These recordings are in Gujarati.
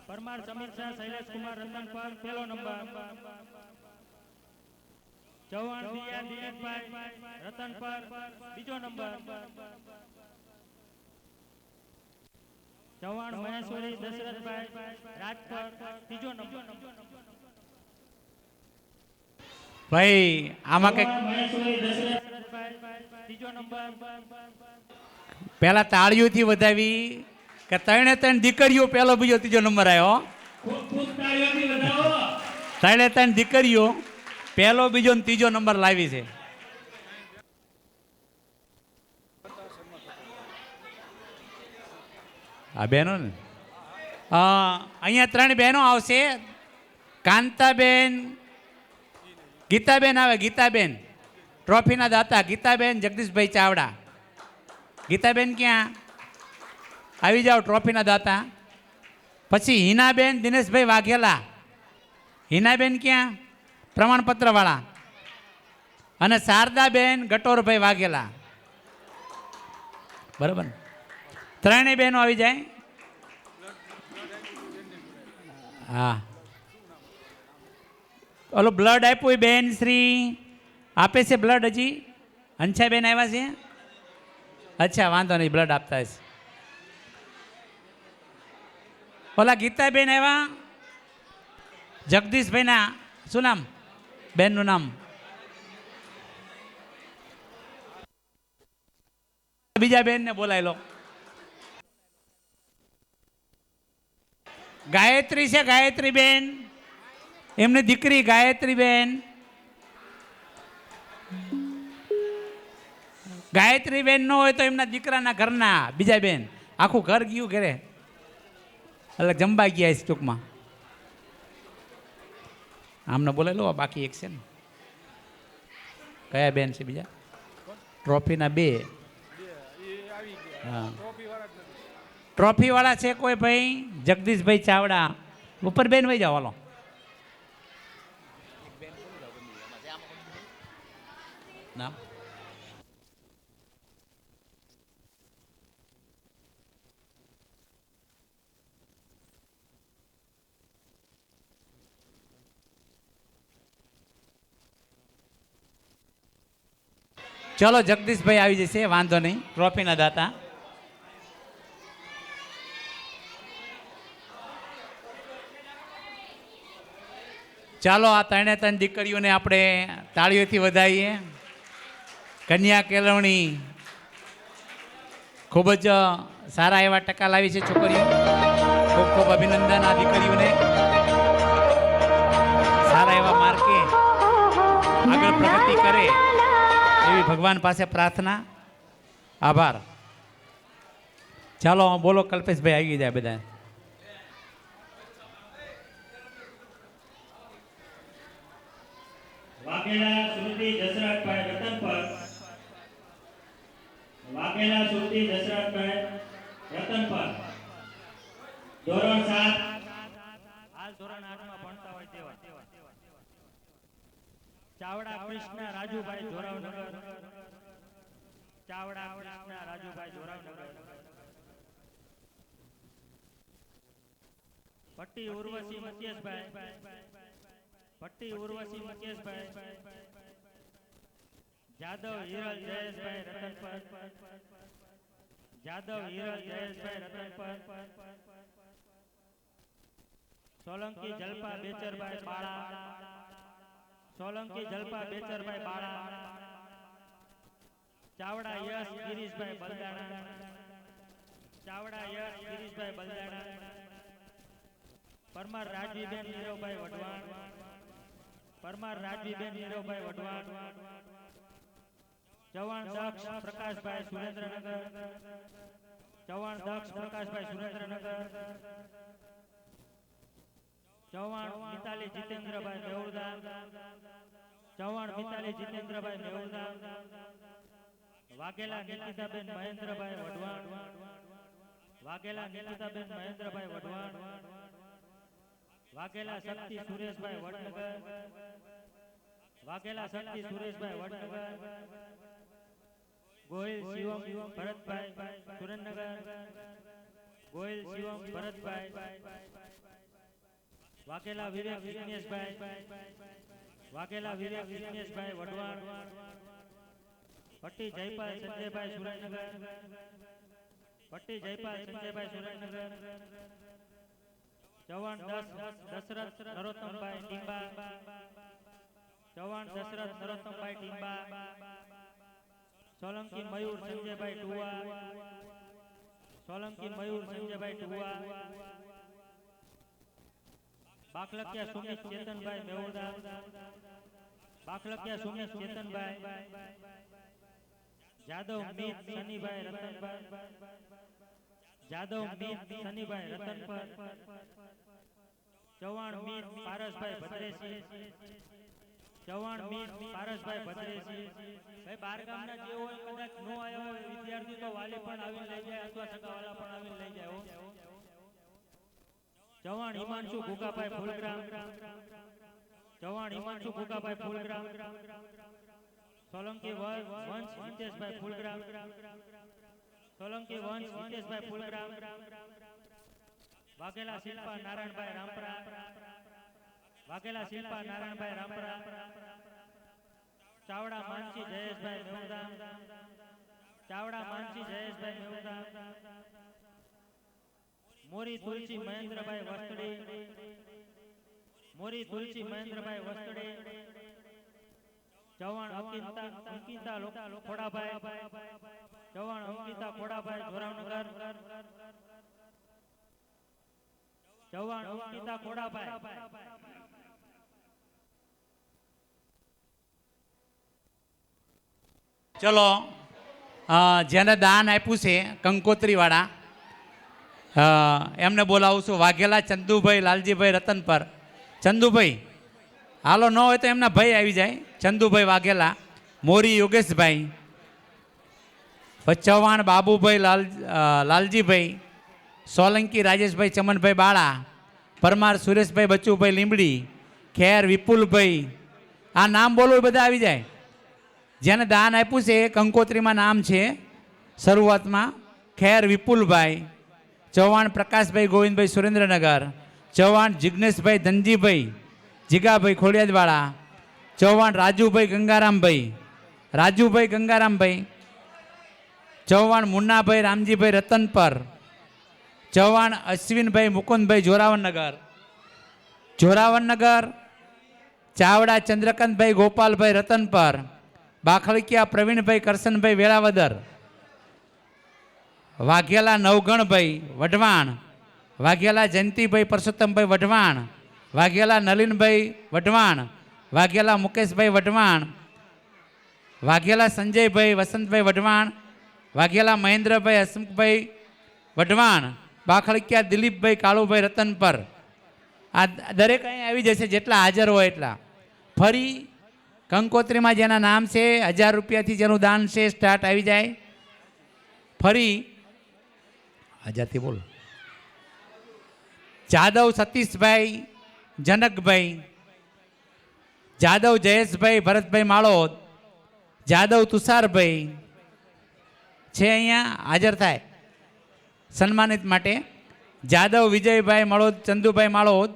પરમાર સમીર શાહ શૈલેષ કુમાર રતનપર પહેલો નંબર. ચૌહાણ દિયા દિલીપભાઈ રતનપર બીજો નંબર. ચૌહાણ મહેશ્વરી દશરથભાઈ રાજપર ત્રીજો નંબર. ભાઈ આમાં કઈક મહેશ્વરી દશરથભાઈ ત્રીજો નંબર. પેલા તાળીઓથી વધાવી કે ત્રણે ત્રણ દીકરીઓ પેલો બીજો ત્રીજો નંબર આવ્યો. ત્રણે ત્રણ દીકરીઓ પહેલો બીજો ને ત્રીજો નંબર લાવી છે. આ બહેનો ને અહીંયા ત્રણ બહેનો આવશે. કાંતાબેન, ગીતાબેન આવે. ગીતાબેન ટ્રોફીના દાતા ગીતાબેન જગદીશભાઈ ચાવડા. ગીતાબેન ક્યાં? આવી જાઓ, ટ્રોફીના દાતા. પછી હિનાબેન દિનેશભાઈ વાઘેલા. હિનાબેન ક્યાં? પ્રમાણપત્ર વાળા. અને શારદાબેન ગટોરભાઈ વાઘેલા. બરાબર, ત્રણેય બહેનો આવી જાય. હા, ઓલો બ્લડ આપ્યું બેન શ્રી આપે છે બ્લડ હજી? હંસાબેન આવ્યા છે? અચ્છા, વાંધો નહીં, બ્લડ આપતા હશે. ઓલા ગીતાબેન આવ્યા. જગદીશભાઈના શું નામ? બેનનું નામ બીજા બેનને બોલાવી લો. ગાયત્રી છે, ગાયત્રી બેન, એમની દીકરી ગાયત્રી બેન. ગાયત્રી બેન ન હોય તો એમના દીકરાના ઘરના બીજા બેન. આખું ઘર ગયું ઘરે, એટલે જમવા ગયા છે ટૂંકમાં. આમને બોલાવી લો. બાકી એક છે ને, કયા બેન છે બીજા? ટ્રોફીના બે. હા, ટ્રોફી વાળા છે કોઈ ભાઈ? જગદીશભાઈ ચાવડા. ઉપર બેન વહી જાઓ. હાલો, નામ ચલો, જગદીશભાઈ આવી જશે, વાંધો નહીં. ટ્રોફીના દાતા. ચાલો, આ ત્રણે ત્રણ દીકરીઓને આપણે તાળીઓથી વધાવીએ. કન્યા કેળવણી ખૂબ જ સારા એવા ટકા લાવી છે છોકરીઓ. ખૂબ ખૂબ અભિનંદન આ દીકરીઓને. સારા એવા માર્કે આગળ પ્રગતિ કરે એવી ભગવાન પાસે પ્રાર્થના. આભાર. ચાલો, બોલો કલ્પેશભાઈ આવી જાય બધા. વાઘેલા સુરતી દશરથભાઈ રતનપર. વાઘેલા સુરતી દશરથભાઈ રતનપર ધોરણ 7, હાલ ધોરણ 8 માં ભણતા હોય તેવા. ચાવડા કૃષ્ણ રાજુભાઈ જોરાવનગર. ચાવડા કૃષ્ણ રાજુભાઈ જોરાવનગર. પટ્ટી ઉર્વશી મુકેશભાઈ. પટ્ટી ઉર્વશી મુકેશભાઈ. જાદવ હિરલ જયેશભાઈ રતનપર. જાદવ હિરલ જયેશભાઈ રતનપર. સોલંકી જલપા બેચરભાઈ બાળા. સોલંકી જલપા બેચરભાઈ બાળા. ચાવડા યશ ગિરીશભાઈ બલદાણા. ચાવડા યશ ગિરીશભાઈ બલદાણા. પરમાર રાજવીબેન નીરવભાઈ વઢવાણ. પરમાર રાજવીબેન નીરવભાઈ વઢવાણ. ચૌહાણ દક્ષ પ્રકાશભાઈ સુરેન્દ્રનગર. ચૌહાણ દક્ષ પ્રકાશભાઈ સુરેન્દ્રનગર. ચૌહાણ મિતાલી જીતેન્દ્રભાઈ મેહુરદા. ચૌહાણ મિતાલી જીતેન્દ્રભાઈ મેહુરદા. વાઘેલા નિકિતાબેન મહેન્દ્રભાઈ વઢવાણ. વાઘેલા નિકિતાબેન મહેન્દ્રભાઈ વઢવાણ. વાઘેલા શક્તિ સુરેશભાઈ વડનગર. વાઘેલા શક્તિ સુરેશભાઈ વડનગર. ગોહિલ શિવમ ભરતભાઈ સુરેન્દ્રનગર. ગોહિલ શિવમ ભરતભાઈ વાઘેલા વિવેક વિઘ્નેશભાઈ, વાઘેલા વિવેક વિઘ્નેશભાઈ વઢવાણ, પટ્ટી જયપાલ સંજયભાઈ સુરેન્દ્રનગર, પટ્ટી જયપાલ સંજયભાઈ સુરેન્દ્રનગર, ચૌહાણ દશરથ નરોત્તમભાઈ ટીંબા, ચૌહાણ દશરથ નરોત્તમભાઈ ટીંબા, સોલંકી મયુર સંજયભાઈ ટુવા, સોલંકી મયુર સંજયભાઈ ટુવા, બાકલકિયા સુમિત ચેતનભાઈ મેવડા, બાકલકિયા સુમિત ચેતનભાઈ, જાદવ મીત સનીભાઈ રતનભાઈ, જાદવ મીત સનીભાઈ રતનપર, ચૌહાણ મીત પારસભાઈ ભદ્રેશી, ચૌહાણ મીત પારસભાઈ ભદ્રેશી. ભાઈ બાર ગામના જે હોય કદાચ નો આવ્યો હોય વિદ્યાર્થી તો વાલી પણ આવીને લઈ જાય અથવા સગાવાલા પણ આવીને લઈ જાય. ચૌહાણ હિમાંશુ ગુગાભાઈ ફૂલગ્રામ, ચૌહાણ હિમાંશુ ગુગાભાઈ ફૂલગ્રામ, સોલંકી વંશ હિતેશભાઈ ફૂલગ્રામ, સોલંકી વંશ હિતેશભાઈ ફૂલગ્રામ, વાઘેલા શિલ્પા નારાયણભાઈ રામપરા, વાઘેલા શિલ્પા નારાયણભાઈ રામપરા, ચાવડા માનસી જયેશભાઈ મેવડા, ચાવડા માનસી જયેશભાઈ મેવડા, મોરી તુલસી મહેન્દ્રભાઈ વસ્તડી, મોરી તુલસી મહેન્દ્રભાઈ વસ્તડી, ચૌહાણ અંકિતા ખોડાભાઈ, ચૌહાણ અંકિતા ખોડાભાઈ જોરાવનગર, ચૌહાણ અંકિતા ખોડાભાઈ, ચલો જેને દાન આપ્યું છે કંકોત્રીવાળા એમને બોલાવું છું. વાઘેલા ચંદુભાઈ લાલજીભાઈ રતનપર. ચંદુભાઈ હાલો, ન હોય તો એમના ભાઈ આવી જાય. ચંદુભાઈ વાઘેલા, મોરી યોગેશભાઈ, ચૌહાણ બાબુભાઈ લાલજીભાઈ, સોલંકી રાજેશભાઈ ચમનભાઈ બાળા, પરમાર સુરેશભાઈ બચુભાઈ લીંબડી, ખેર વિપુલભાઈ. આ નામ બોલો એ બધા આવી જાય. જેને દાન આપ્યું છે કંકોત્રીમાં નામ છે શરૂઆતમાં ખેર વિપુલભાઈ, ચૌહાણ પ્રકાશભાઈ ગોવિંદભાઈ સુરેન્દ્રનગર, ચૌહાણ જિગ્નેશભાઈ ધનજીભાઈ જીગાભાઈ ખોડિયાદવાળા, ચૌહાણ રાજુભાઈ ગંગારામભાઈ, રાજુભાઈ ગંગારામભાઈ, ચૌહાણ મુન્નાભાઈ રામજીભાઈ રતનપર, ચૌહાણ અશ્વિનભાઈ મુકુંદભાઈ જોરાવરનગર, જોરાવરનગર, ચાવડા ચંદ્રકાંતભાઈ ગોપાલભાઈ રતનપર, બાખળકિયા પ્રવીણભાઈ કરશનભાઈ વેળાવદર, વાઘેલા નવગણભાઈ વઢવાણ, વાઘેલા જયંતિભાઈ પરસોત્તમભાઈ વઢવાણ, વાઘેલા નલિનભાઈ વઢવાણ, વાઘેલા મુકેશભાઈ વઢવાણ, વાઘેલા સંજયભાઈ વસંતભાઈ વઢવાણ, વાઘેલા મહેન્દ્રભાઈ હસમુખભાઈ વઢવાણ, બાખળકિયા દિલીપભાઈ કાળુભાઈ રતનપર. આ દરેક અહીં આવી જશે જેટલા હાજર હોય એટલા. ફરી કંકોત્રીમાં જેના નામ છે 1000 રૂપિયાથી જેનું દાન છે સ્ટાર્ટ આવી જાય. ફરી 1000થી બોલો. જાદવ સતીશભાઈ જનકભાઈ, જાદવ જયેશભાઈ ભરતભાઈ માળોદ, જાદવ તુષારભાઈ છે અહીંયા હાજર થાય સન્માનિત માટે. જાદવ વિજયભાઈ મળોદ ચંદુભાઈ માળોદ,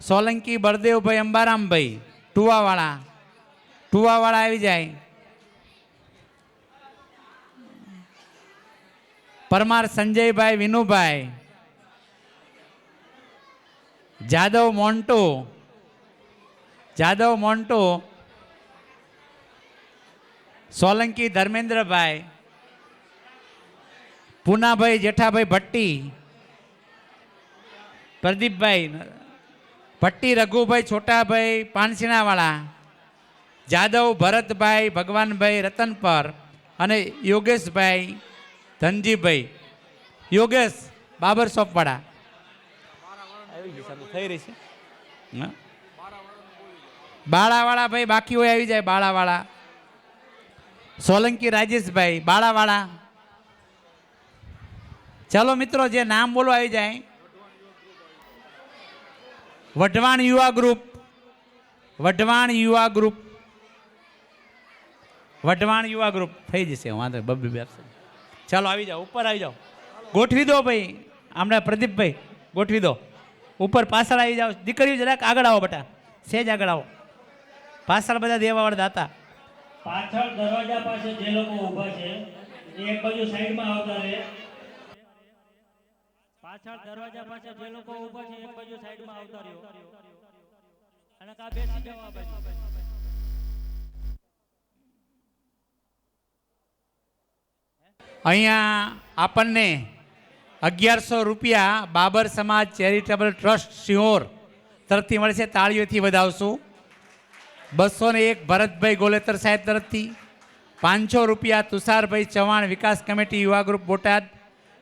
સોલંકી બળદેવભાઈ અંબારામભાઈ ટુવાવાળા, ટુવાવાળા આવી જાય. પરમાર સંજયભાઈ વિનુભાઈ, જાદવ મોન્ટો, જાદવ મોન્ટો, સોલંકી ધર્મેન્દ્રભાઈ, પૂનાભાઈ જેઠાભાઈ ભટ્ટી, પ્રદીપભાઈ ભટ્ટી, રઘુભાઈ છોટાભાઈ પાનસીણાવાળા, જાદવ ભરતભાઈ ભગવાનભાઈ રતનપર અને યોગેશભાઈ ધનજીભાઈ. યોગેશ બાબર શોપવાળા થઈ રહી છે. બાળાવાળા ભાઈ બાકી હોય આવી જાય. બાળાવાળા, સોલંકી રાજેશભાઈ બાળાવાળા. ચાલો મિત્રો, જે નામ બોલો આવી જાય. વઢવાણ યુવા ગ્રુપ, વઢવાણ યુવા ગ્રુપ, વઢવાણ યુવા ગ્રુપ થઈ જશે. વાંધો બબ્બી બેસશે. ચાલો આવી જાઓ, ઉપર આવી જાઓ. ગોઠવી દો ભાઈ, હમણાં પ્રદીપભાઈ ગોઠવી દો. ઉપર પાછળ આવી જાઓ. દીકરીઓ જરાક આગળ આવો બેટા, સેજ આગળ આવો. પાછળ બધા દેવાવાળા દાતા. પાછળ દરવાજા પાસે જે લોકો ઊભા છે એ એક બાજુ સાઈડમાં આવતા રહે. પાછળ દરવાજા પાસે જે લોકો ઊભા છે એક બાજુ સાઈડમાં આવતા રહ્યો અને કા બેસી જાવ આ બાજુ. અહીંયા આપણને 1100 રૂપિયા બાબર સમાજ ચેરિટેબલ ટ્રસ્ટ સિહોર તરફથી મળે છે. તાળીઓથી વધાવશું. 201 ભરતભાઈ ગોલેતર સાહેબ તરફથી. 500 રૂપિયા તુષારભાઈ ચૌહાણ વિકાસ કમિટી યુવા ગ્રુપ બોટાદ.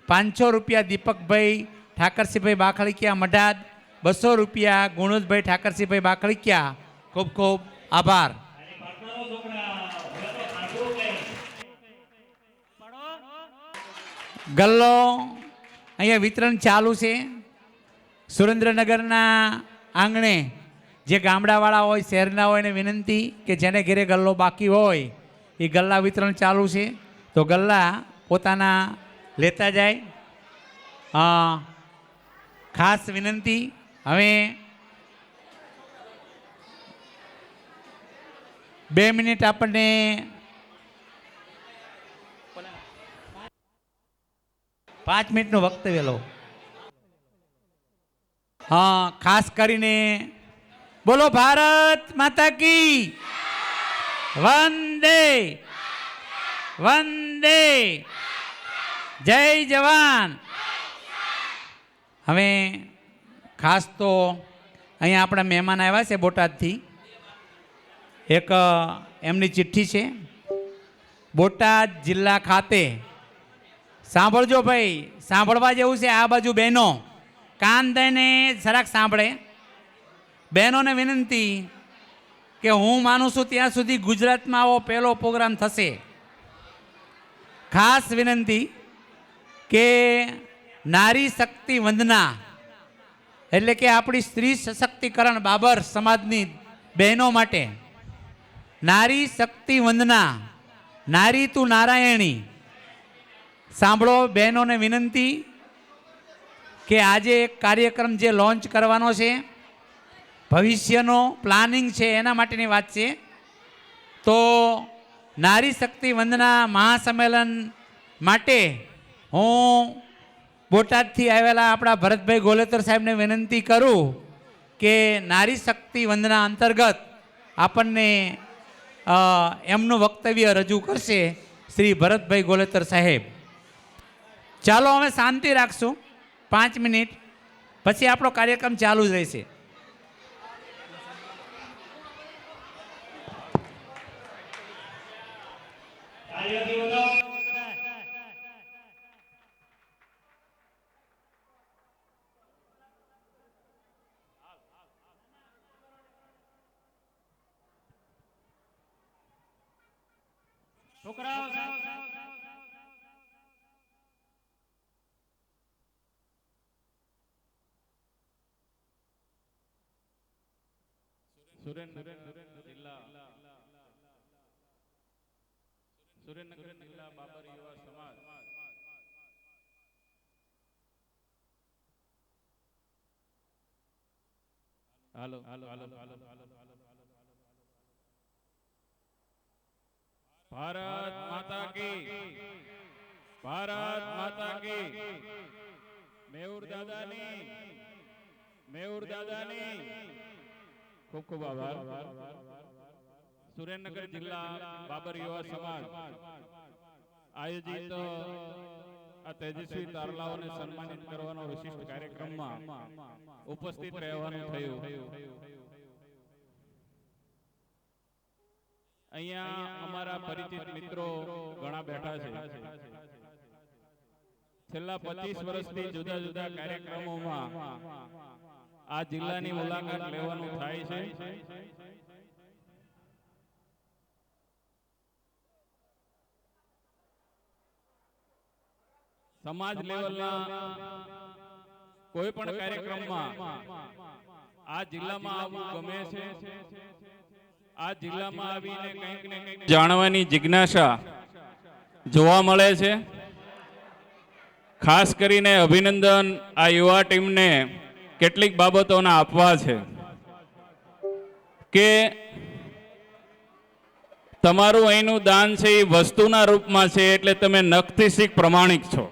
500 રૂપિયા દીપકભાઈ ઠાકરસિંહભાઈ બાખળિકિયા મઢાદ. 200 રૂપિયા ગુણોદભાઈ ઠાકરસિંહભાઈ બાખળિકિયા. ખૂબ ખૂબ આભાર. ગલ્લો અહીંયા વિતરણ ચાલુ છે. સુરેન્દ્રનગરના આંગણે જે ગામડાવાળા હોય, શહેરના હોય એને વિનંતી કે જેને ઘરે ગલ્લો બાકી હોય એ ગલ્લા વિતરણ ચાલુ છે, તો ગલ્લા પોતાના લેતા જાય. ખાસ વિનંતી. હવે 2 મિનિટ આપણને પાંચ મિનિટનું વક્તવ્ય લો. હા, ખાસ કરીને બોલો ભારત માતા કી વંદે વંદે જય જવાન. હવે ખાસ તો અહીંયા આપણા મહેમાન આવ્યા છે બોટાદથી. એક એમની ચિઠ્ઠી છે. બોટાદ જિલ્લા ખાતે સાંભળજો ભાઈ, સાંભળવા જેવું છે. આ બાજુ બહેનો કાન દઈને જરાક સાંભળે. બહેનોને વિનંતી કે હું માનું છું ત્યાં સુધી ગુજરાતમાં આવો પહેલો પ્રોગ્રામ થશે. ખાસ વિનંતી કે નારી શક્તિ વંદના એટલે કે આપણી સ્ત્રી સશક્તિકરણ બાબર સમાજની બહેનો માટે નારી શક્તિ વંદના, નારી તું નારાયણી. સાંભળો બહેનોને વિનંતી કે આજે એક કાર્યક્રમ જે લોન્ચ કરવાનો છે, ભવિષ્યનો પ્લાનિંગ છે, એના માટેની વાત છે. તો નારી શક્તિ વંદના મહાસંમેલન માટે હું બોટાદથી આવેલા આપણા ભરતભાઈ ગોલેતર સાહેબને વિનંતી કરું કે નારી શક્તિ વંદના અંતર્ગત આપણને એમનું વક્તવ્ય રજૂ કરશે શ્રી ભરતભાઈ ગોલેતર સાહેબ. ચાલો હવે શાંતિ રાખશું 5 મિનિટ, પછી આપણો કાર્યક્રમ ચાલુ જ રહેશે. છોકરાઓ સુરેન્દ્રનગર જિલ્લા બાબર યુવા સમાજ હાલો ભારત માતા કી, ભારત માતા કી. મેહુર દાદાની ખૂબ ખૂબ આભાર. સુરેન્દ્રનગર જિલ્લા બાબર યુવા સમાજ આયોજિત આ તેજસ્વી તારલાઓને સન્માનિત કરવાનો વિશિષ્ટ કાર્યક્રમમાં ઉપસ્થિત રહેવાનું થયું. અહીંયા અમારા પરિચિત મિત્રો ઘણા બેઠા છે. છેલ્લા 25 વર્ષથી જુદા જુદા કાર્યક્રમોમાં આ જિલ્લાની મુલાકાત લેવાનું થાય છે. સમાજ લેવલના કોઈ પણ કાર્યક્રમમાં આ જિલ્લામાં આવવું ગમે છે. આ જિલ્લામાં આવીને કંઈક ને કંઈક જાણવાની જિજ્ઞાસા જોવા મળે છે. ખાસ કરીને અભિનંદન આ યુવા ટીમને કેટલીક બાબતોના આપવા છે કે તમારું અહીંનું દાન છે એ વસ્તુના રૂપમાં છે, એટલે તમે નખથી શીખ પ્રમાણિક છો.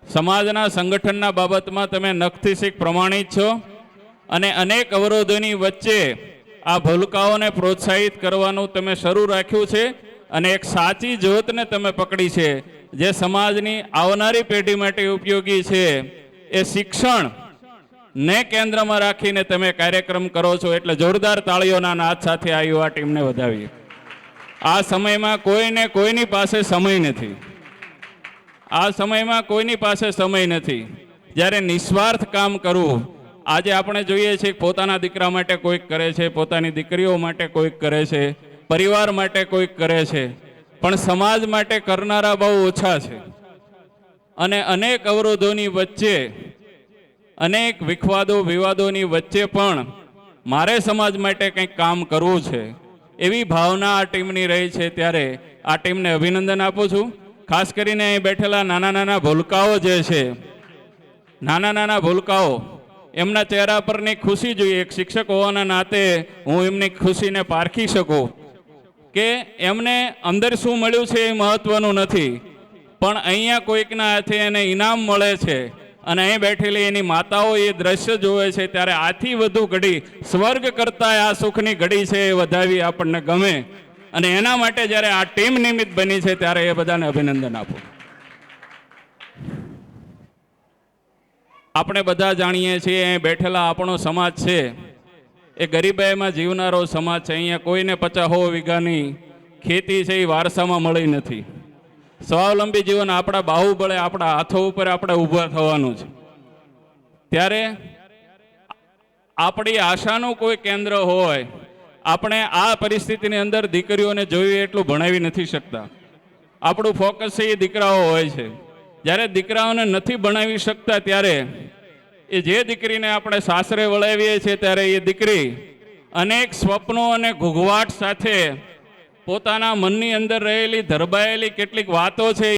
સમાજના સંગઠનના બાબતમાં તમે નખથી શીખ પ્રમાણિત છો અને અનેક અવરોધોની વચ્ચે આ ભૂલકાઓને પ્રોત્સાહિત કરવાનું તમે શરૂ રાખ્યું છે અને એક સાચી જ્યોતને તમે પકડી છે જે સમાજની આવનારી પેઢી માટે ઉપયોગી છે. એ શિક્ષણ ને કેન્દ્રમાં રાખીને તમે કાર્યક્રમ કરો છો, એટલે જોરદાર તાળીઓના નાદ સાથે આ યુવા ટીમને વધાવીએ. આ સમયમાં કોઈને કોઈની પાસે સમય નથી. આ સમયમાં કોઈની પાસે સમય નથી. જ્યારે નિસ્વાર્થ કામ કરવું, આજે આપણે જોઈએ છીએ કે પોતાના દીકરા માટે કોઈક કરે છે, પોતાની દીકરીઓ માટે કોઈક કરે છે, પરિવાર માટે કોઈક કરે છે, પણ સમાજ માટે કરનારા બહુ ઓછા છે. અને અનેક અવરોધોની વચ્ચે, અનેક વિવાદોની વચ્ચે પણ મારે સમાજ માટે કંઈક કામ કરવું છે એવી ભાવના આ ટીમની રહી છે. ત્યારે આ ટીમને અભિનંદન આપું છું. ખાસ કરીને અહીં બેઠેલા નાના નાના ભૂલકાઓ જે છે, નાના નાના ભૂલકાઓ, એમના ચહેરા પરની ખુશી જોઈએ. એક શિક્ષક હોવાના નાતે હું એમની ખુશીને પારખી શકું કે એમને અંદર શું મળ્યું છે એ મહત્વનું નથી, પણ અહીંયા કોઈકના હાથે એને ઇનામ મળે છે અને અહીં બેઠેલી એની માતાઓ એ દ્રશ્ય જોવે છે, ત્યારે આથી વધુ ઘડી સ્વર્ગ કરતા આ સુખની ઘડી છે એ વધાવી આપણને ગમે. અને એના માટે જ્યારે આ ટીમ નિમિત્ત બની છે ત્યારે એ બધાને અભિનંદન આપું. આપણે બધા જાણીએ છીએ અહીં બેઠેલા આપણો સમાજ છે એ ગરીબાઈમાં જીવનારો સમાજ છે. અહીંયા કોઈને 50 વીઘાની ખેતી છે એ વારસામાં મળી નથી. સ્વાવલંબી જીવન આપણા બાહુબળે, આપણા હાથો ઉપર આપણે ઊભા થવાનું છે. ત્યારે આપણી આશાનું કોઈ કેન્દ્ર હોય, આપણે આ પરિસ્થિતિની અંદર દીકરીઓને જોઈ એટલું ભણાવી નથી શકતા. આપણું ફોકસ છે એ દીકરાઓ હોય છે. જ્યારે દીકરાઓને નથી ભણાવી શકતા ત્યારે એ જે દીકરીને આપણે સાસરે વળાવીએ છીએ ત્યારે એ દીકરી અનેક સ્વપ્નો અને ઘૂઘવાટ સાથે પોતાના મનની અંદર રહેલી ધરબાયેલી કેટલીક વાતો છે